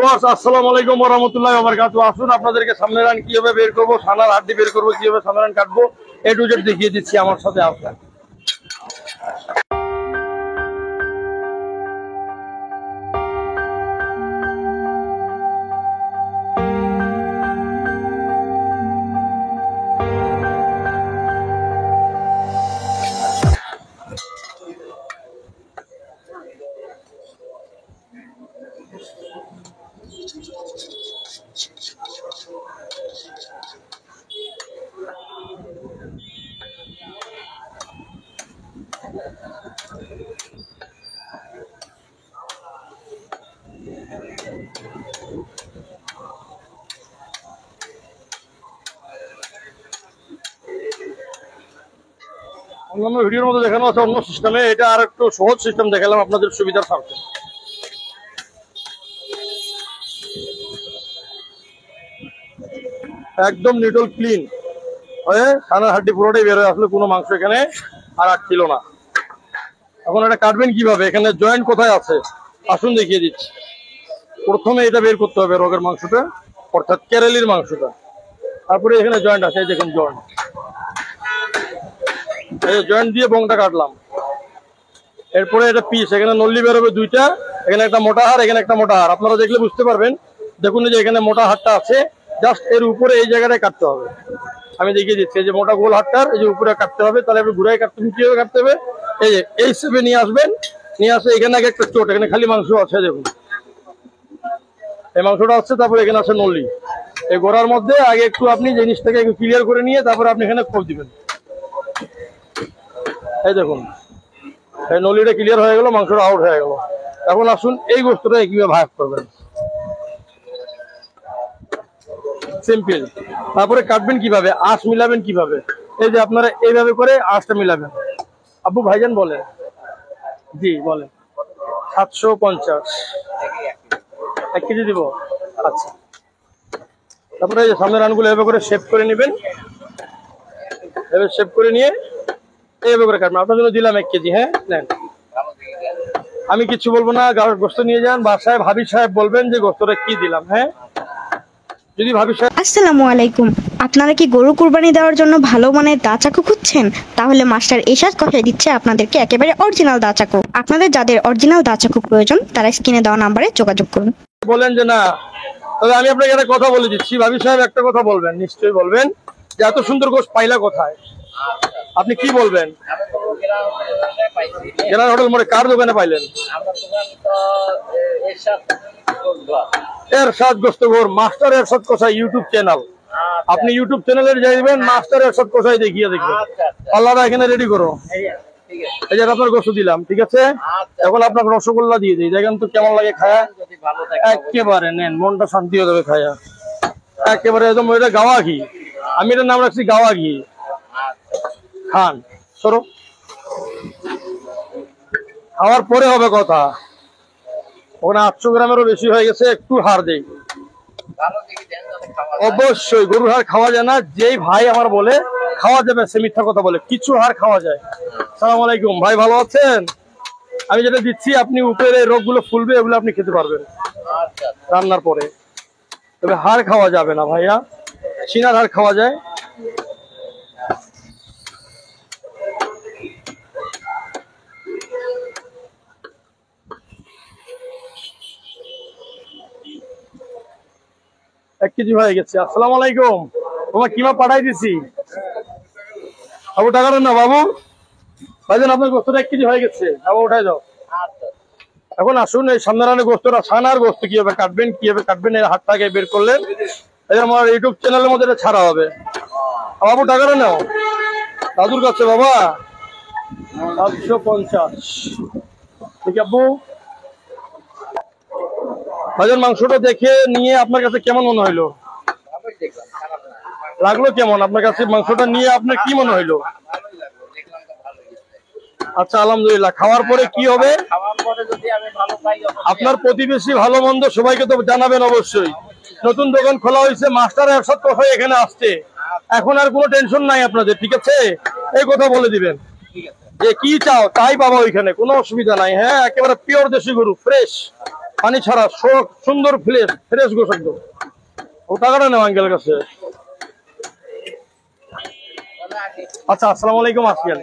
আসসালামু আলাইকুম ওয়া রাহমাতুল্লাহি ওয়া বারাকাতুহু। আসুন আপনাদেরকে সামনে রান কিভাবে বের করবো, সানার হাড্ডি বের করবো, কিভাবে সামনে রান কাটবো, এ টু জেড দেখিয়ে দিচ্ছি আমার সাথে আপনার। অন্যান্য ভিডিওর মধ্যে দেখানো আছে অন্য সিস্টেমে, এটা আর একটু সহজ সিস্টেম দেখালাম আপনাদের সুবিধার স্বার্থে। একদম নিটল ক্লিন হয়ে সানার হাড্ডি পুরোটাই বের হয়ে আসলে, কোনো মাংস এখানে আর ছিল না। এখন এটা কাটবেন কিভাবে, এখানে জয়েন্ট কোথায় আছে আসুন দেখিয়ে দিচ্ছি। প্রথমে এটা বের করতে হবে রগের মাংসটা, অর্থাৎ কেরালির মাংসটা। তারপরে এখানে জয়েন্ট আছে, এই দেখুন জয়েন্ট, এই জয়েন্ট দিয়ে বংটা কাটলাম। এরপরে এটা পিস, এখানে নল্লি বেরোবে দুইটা, এখানে একটা মোটা হাড়, এখানে একটা মোটা হাড়। আপনারা দেখলে বুঝতে পারবেন, দেখুন যে এখানে মোটা হাড়টা আছে, জাস্ট এর উপরে এই জায়গাটায় কাটতে হবে। আমি দেখিয়ে দিচ্ছি, এই যে মোটা গোল হাড়টার এই যে উপরে কাটতে হবে। তাহলে আপনি ঘুরাই কাটতে কিভাবে কাটতে হবে, এই যে এই হিসেবে নিয়ে আসবেন, নিয়ে আসে এখানে আগে একটা চোট, এখানে খালি মাংস আছে দেখুন, এই মাংসটা আছে। তারপরে এখানে আছে নল্লি, এই গোড়ার মধ্যে আগে একটু আপনি জিনিসটাকে একটু ক্লিয়ার করে নিয়ে তারপরে আপনি এখানে খোপ দিবেন। এই দেখুন এই নলিটা ক্লিয়ার হয়ে গেল, মাংসটা আউট হয়ে গেল। এখন আসুন এই গোস্তটা কিভাবে ভাগ করবেন, সিম্পল। তারপরে কাটবেন কিভাবে, আঁশ মিলাবেন কিভাবে, এই যে আপনারা এইভাবে করে আঁশটা মিলাবেন। আব্বু ভাইজান বলে, জি বলেন। 750 1 কেজি দিব, আচ্ছা। তারপরে এই যে সামনের রানগুলো এভাবে করে শেপ করে নেবেন, এভাবে শেপ করে নিয়ে এইভাবে করে কাটবেন। আপনার জন্য দিলাম 1 কেজি, হ্যাঁ নেন, আমি কিছু বলবো না। গোস্ত নিয়ে যান বাসায়, ভাবি সাহেব বলবেন যে গোস্তটা কি দিলাম। হ্যাঁ যদি ভাবি সাহেব। আসসালামু আলাইকুম। আপনারা কি গরু কুরবানি দেওয়ার জন্য ভালো মানের দা চাকু খুঁজছেন? তাহলে মাস্টার এশাদ কষাই দিচ্ছে আপনাদেরকে একেবারে অরিজিনাল দা চাকু। আপনাদের যাদের অরিজিনাল দা চাকু প্রয়োজন তারা স্ক্রিনে দেওয়া নাম্বারে যোগাযোগ করুন। বলেন যে না, তবে আমি আপনাকে একটা কথা বলে দিচ্ছি, ভাবি সাহেব একটা কথা বলবেন, নিশ্চয়ই বলবেন যে এত সুন্দর গোস্ত পাইলা কোথায়, আপনি কি বলবেন? গ্রান হোটেল মোড়ে কার দোকানে পাইলেন? এরশাদ গোস্ত ঘর, মাস্টার এরশাদ কষাই ইউটিউব চ্যানেল। আপনি ইউটিউব চ্যানেলে যাইবেন, মাস্টার এরশাদ কষাই দেখিয়ে দেখবেন। আল্লাহরা এখানে রেডি করো, এই যে আপনার গোস্ত দিলাম, ঠিক আছে। এখন আপনাকে রসগোল্লা দিয়ে দিই, দেখেন তো কেমন লাগে খায়া। একেবারে নেন, মনটা শান্তি হয়ে যাবে খায়া, একেবারে একদম। এটা গাওয়া ঘি, আমি এটার নাম রাখছি গাওয়া ঘি। খান সরো, খাওয়ার পরে হবে কথা। ওখানে 800 গ্রামেরও বেশি হয়ে গেছে, একটু হাড় দেই। অবশ্যই গরুর হাড় খাওয়া যায় না, যেই ভাই আমার বলে খাওয়া যাবে সে মিথ্যা কথা বলে, কিছু হাড় খাওয়া যায়। সালাম আলাইকুম ভাই, ভালো আছেন? আমি যেটা দিচ্ছি আপনি উপরে রোগগুলো ফুলবে, এগুলো আপনি খেতে পারবেন রান্নার পরে। তবে হাড় খাওয়া যাবে না ভাইয়া, সিনার হাড় খাওয়া যায়। এক কেজি হয়ে গেছে। আসসালামু আলাইকুম, তোমার কিমা পাঠাই দিছি বাবু, টাকা দেন না বাবু। ভাইজান আপনার গোস্তটা 1 কেজি হয়ে গেছে, বাবু উঠাই দাও। এখন আসুন এই সামনে রানের গোস্তটা, সানার গোস্ত কিভাবে কাটবেন এই হাতটাকে বের করলেন, এই আমার ইউটিউব চ্যানেলের মধ্যে এটা ছাড়া হবে। বাবু টাকাটা নাও দাদুর কাছে বাবা, 750। ঠিক আপু ভাইজান, মাংসটা দেখে নিয়ে আপনার কাছে কেমন মনে হইলো, লাগলো কেমন আপনার কাছে মাংসটা নিয়ে, আপনার কি মনে হইলো? আচ্ছা আলহামদুলিল্লাহ। খাওয়ার পরে কি হবে, আপনার প্রতিবেশী ভালো মন্দ সবাইকে তো জানাবেন অবশ্যই। নতুন দোকান খোলা হয়েছে, মাস্টার এরশাদ কষাই এখানে আসছে, এখন আর কোনো টেনশন নাই আপনাদের, ঠিক আছে? এই কথা বলে দিবেন যে কি চাও তাই পাবো ওইখানে, কোনো অসুবিধা নাই। হ্যাঁ একেবারে পিওর দেশি গরু, ফ্রেশ। পানি ছাড়া শোক সুন্দর ফ্রেশ ফ্রেশ গোস একদম। ও টাকাটা নেও আঙ্কেলের কাছে। আচ্ছা, আসসালামু আলাইকুম আসিয়ান।